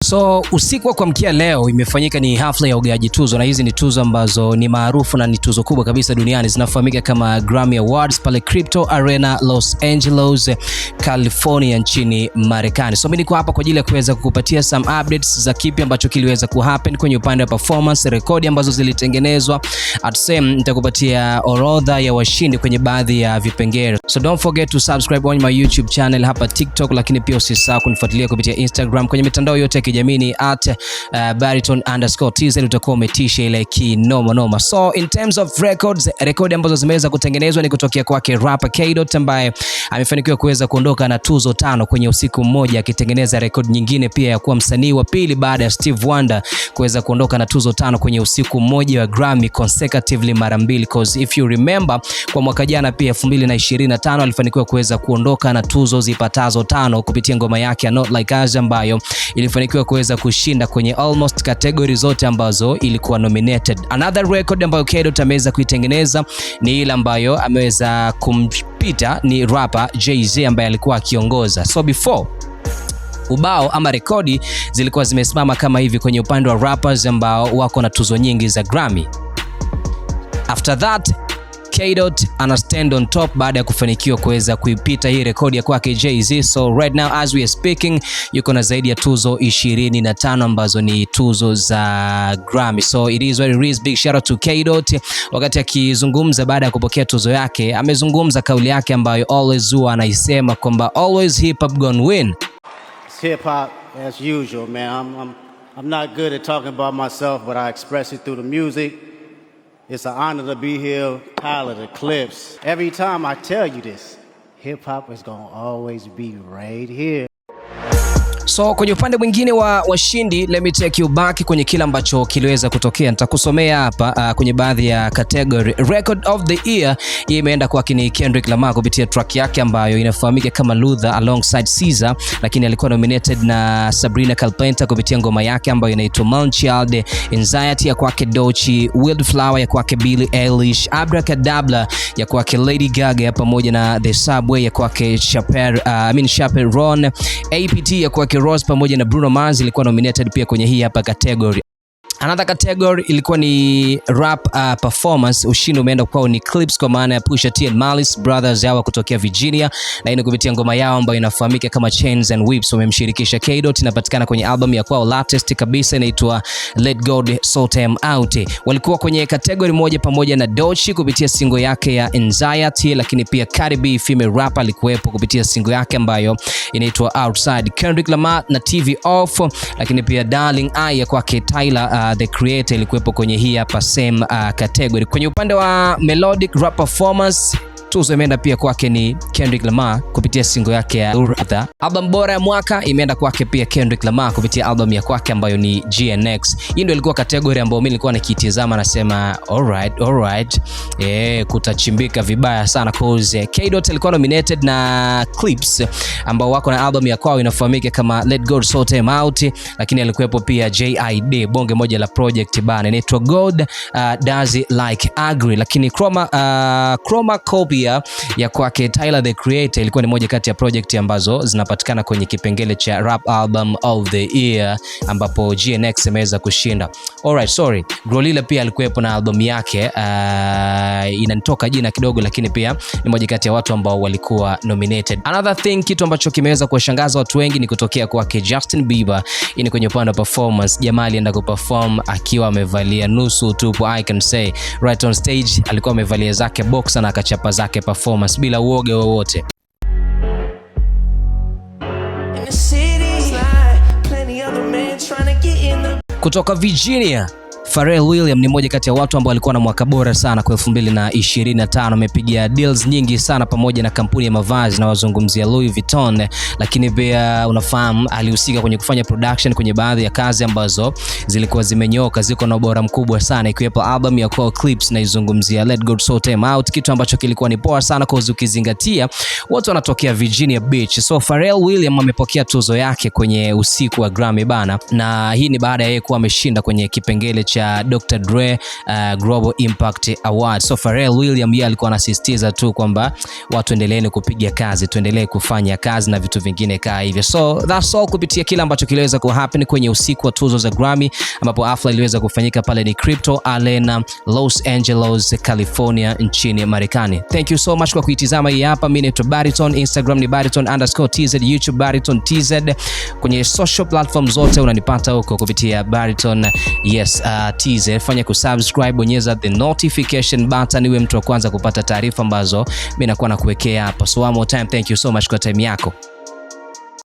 So usiku wa kuamkia leo imefanyika ni hafla ya ugawaji tuzo, na hizi ni tuzo ambazo ni maarufu na ni tuzo kubwa kabisa duniani, zinafahamika kama Grammy Awards pale Crypto Arena Los Angeles, California nchini Marekani. So mimi niko hapa kwa ajili ya kuweza kukupatia some updates za kipi ambacho kiliweza kuhappen kwenye upande wa performance, rekodi ambazo zilitengenezwa. At same nitakupatia orodha ya washindi kwenye baadhi ya vipengele. So don't forget to subscribe on my YouTube channel hapa TikTok, lakini pia usisahau kunifuatilia kupitia Instagram kwenye mitandao yote ya kijamii @bariton_tz. Utakuwa umetisha ile kinoma noma. So in terms of records, rekodi ambazo zimeweza kutengenezwa ni kutokea kwake rapper K-Dot ambaye amefanikiwa kuweza kuondoka na tuzo 5 kwenye usiku mmoja, akitengeneza rekodi nyingine pia ya kuwa msanii wa pili baada ya Steve Wonder kuweza kuondoka na tuzo 5 kwenye usiku mmoja wa Grammy consecutively mara mbili. Cause if you remember, kwa mwaka jana pia 2025 alifanikiwa kuweza kuondoka na tuzo zipatazo 5 kupitia ngoma yake ya Not Like Us ambayo ilifanikiwa kuweza kushinda kwenye almost category zote ambazo ilikuwa nominated. Another record ambayo K-Dot ameweza kuitengeneza ni ile ambayo ameweza kumpita ni rapper Jay-Z ambaye alikuwa akiongoza. So before ubao ama rekodi zilikuwa zimesimama kama hivi kwenye upande wa rappers ambao wako na tuzo nyingi za Grammy. After that, K-Dot ana stand on top baada ya kufanikiwa kuweza kuipita hii rekodi ya kwake Jay-Z. So right now as we are speaking, yuko na zaidi ya tuzo 25 ambazo ni tuzo za Grammy. So it is what it is. Big shout out to K-Dot. Wakati akizungumza baada ya kupokea tuzo yake, amezungumza kauli yake ambayo always huwa anaisema kwamba always hip hop gonna win. It's hip hop as usual, man. I'm not good at talking about myself, but I express it through the music. It's an honor to be here, Pilot Eclipse. Every time I tell you this, hip hop is gonna always be right here. So kwenye upande mwingine wa washindi, let me take you back kwenye kila ambacho kiliweza kutokea. Nitakusomea hapa kwenye baadhi ya category. Record of the year imeenda kwa kini Kendrick Lamar kupitia track yake ambayo inafahamika kama Luther alongside Caesar, lakini alikuwa nominated na Sabrina Carpenter kupitia ngoma yake ambayo inaitwa Moonchild, Anxiety ya kwake Doechii, Wildflower ya kwake Billie Eilish, Abracadabra ya kwake Lady Gaga pamoja na The Subway ya kwake Chappell Roan, APT ya kwake Rose pamoja na Bruno Mars ilikuwa nominated pia kwenye hii hapa category. Another category ilikuwa ni rap performance. Ushindi umeenda kwao ni Clips kwa maana ya Pusha T and Malice Brothers hawa kutokea Virginia, na ina kupitia ngoma yao ambayo inafahamika kama Chains and Whips. Wamemshirikisha K-Dot, inapatikana kwenye album ya kwao latest kabisa inaitwa Let God Sort Them Out. Walikuwa kwenye category moja pamoja na Doechii kupitia single yake ya Anxiety, lakini pia Cardi B female rapper alikuwepo kupitia single yake ambayo inaitwa Outside. Kendrick Lamar na TV Off, lakini pia Darling I ya kwake Tyler The Creator ilikuwepo kwenye hii hapa same category. Kwenye upande wa melodic rap performance, tuzo imeenda pia kwake ni Kendrick Lamar kupitia single yake ya Luther. Album bora ya mwaka imeenda kwake pia Kendrick Lamar kupitia album ya kwake ambayo ni GNX. Hii ndio ilikuwa category ambayo mimi nilikuwa nikitizama nasema alright, kutachimbika vibaya sana cause K-Dot alikuwa nominated na Clips ambao wako na album ya kwao inafahamika kama Let God Sort Them Out, lakini alikuwepo pia JID, bonge moja la project bana inaitwa God Does It Like Agree, lakini Chroma Copy ya kwake Tyler The Creator ilikuwa ni moja kati ya project ambazo zinapatikana kwenye kipengele cha Rap Album of the Year ambapo GNX imeweza kushinda. Alright, sorry. Glorilla pia alikuwepo na album yake inanitoka jina kidogo, lakini pia ni moja kati ya watu ambao walikuwa nominated. Another thing, kitu ambacho kimeweza kuwashangaza watu wengi ni kutokea kwake Justin Bieber. Ini kwenye upande wa performance, jamaa alienda kuperform akiwa amevalia nusu tupu, I can say right on stage. Alikuwa amevalia zake boxer na akachapa zake performance bila uoga wowote. Kutoka Virginia, Pharrell Williams ni mmoja kati ya watu ambao walikuwa na mwaka bora sana kwa 2025. Amepiga deals nyingi sana pamoja na kampuni ya mavazi na wazungumzia Louis Vuitton, lakini pia unafahamu alihusika kwenye kufanya production kwenye baadhi ya kazi ambazo zilikuwa zimenyoka, ziko na ubora mkubwa sana, ikiwepo album ya kwao Clips na izungumzia Let God Sort Them Out, kitu ambacho kilikuwa ni poa sana kwa ukizingatia watu wanatokea Virginia Beach. So Pharrell Williams amepokea tuzo yake kwenye usiku wa Grammy bana, na hii ni baada ya yeye kuwa ameshinda kwenye kipengele cha cha Dr. Dre Global Impact Award. So Pharrell Williams yeye alikuwa anasisitiza tu kwamba watu endeleeni kupiga kazi, tuendelee kufanya kazi na vitu vingine kaa hivyo. So that's all kupitia kila ambacho kiliweza kuhappen kwenye usiku wa tuzo za Grammy, ambapo hafla iliweza kufanyika pale ni Crypto Arena, Los Angeles, California nchini Marekani. Thank you so much kwa kuitizama hii hapa. Mimi ni Bariton, Instagram ni Bariton_TZ, YouTube Bariton TZ, kwenye social platform zote unanipata huko kupitia Bariton TZ. Fanya kusubscribe, bonyeza the notification button iwe mtu wa kwanza kupata taarifa ambazo mimi nakuwa nakuwekea hapa. So one more time, thank you so much kwa time yako.